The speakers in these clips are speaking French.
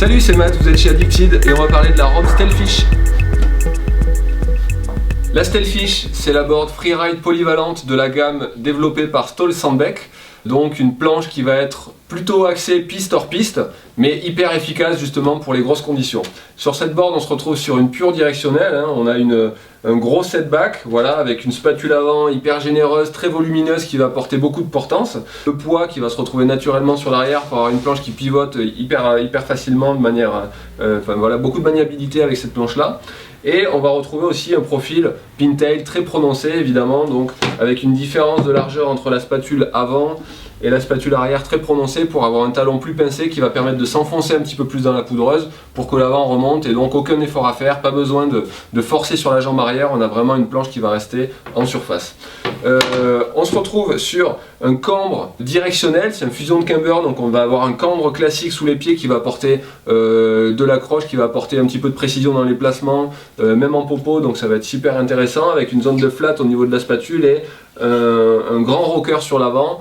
Salut, c'est Matt, vous êtes chez Addicted et on va parler de la Rode Stealthfish. La Stealthfish, c'est la board freeride polyvalente de la gamme développée par Stål Sandbäck. Donc une planche qui va être plutôt axée piste hors piste, mais hyper efficace justement pour les grosses conditions. Sur cette board, on se retrouve sur une pure directionnelle, hein. On a un gros setback, voilà, avec une spatule avant hyper généreuse, très volumineuse qui va apporter beaucoup de portance. Le poids qui va se retrouver naturellement sur l'arrière pour avoir une planche qui pivote hyper facilement de manière, voilà, beaucoup de maniabilité avec cette planche là. Et on va retrouver aussi un profil pintail très prononcé évidemment, donc avec une différence de largeur entre la spatule avant et la spatule arrière très prononcée pour avoir un talon plus pincé qui va permettre de s'enfoncer un petit peu plus dans la poudreuse pour que l'avant remonte, et donc aucun effort à faire, pas besoin de forcer sur la jambe arrière, on a vraiment une planche qui va rester en surface. On se retrouve sur un cambre directionnel, c'est un fusion de camber, donc on va avoir un cambre classique sous les pieds qui va apporter de l'accroche, qui va apporter un petit peu de précision dans les placements, même en popo, donc ça va être super intéressant avec une zone de flat au niveau de la spatule et un grand rocker sur l'avant,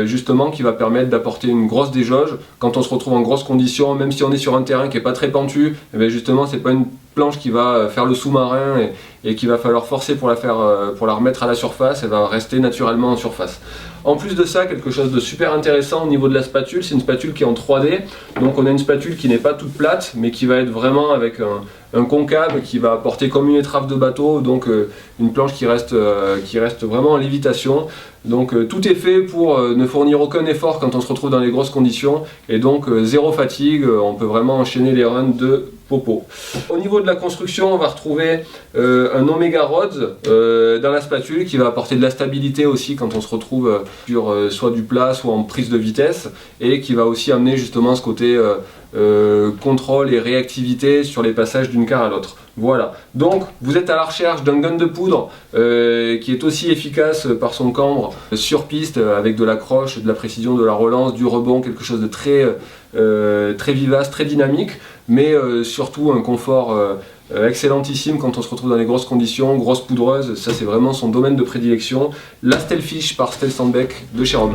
justement qui va permettre d'apporter une grosse déjauge quand on se retrouve en grosse condition, même si on est sur un terrain qui n'est pas très pentu, et bien justement c'est pas une planche qui va faire le sous-marin et qu'il va falloir forcer pour la remettre à la surface, elle va rester naturellement en surface. En plus de ça, quelque chose de super intéressant au niveau de la spatule, c'est une spatule qui est en 3D, donc on a une spatule qui n'est pas toute plate, mais qui va être vraiment avec un concave qui va apporter comme une étrave de bateau, donc une planche qui reste vraiment en lévitation. Donc tout est fait pour ne fournir aucun effort quand on se retrouve dans les grosses conditions, et donc zéro fatigue, on peut vraiment enchaîner les runs de popo. Au niveau de la construction, on va retrouver un Omega Rods dans la spatule qui va apporter de la stabilité aussi quand on se retrouve sur soit du plat, soit en prise de vitesse, et qui va aussi amener justement ce côté contrôle et réactivité sur les passages d'une carte à l'autre. Voilà, donc vous êtes à la recherche d'un gun de poudre qui est aussi efficace par son cambre sur piste, avec de l'accroche, de la précision, de la relance, du rebond, quelque chose de très vivace, très dynamique, mais surtout un confort excellentissime quand on se retrouve dans les grosses conditions, grosses poudreuses. Ça c'est vraiment son domaine de prédilection. La Stealthfish par Stål Sandbäck de chez Rode.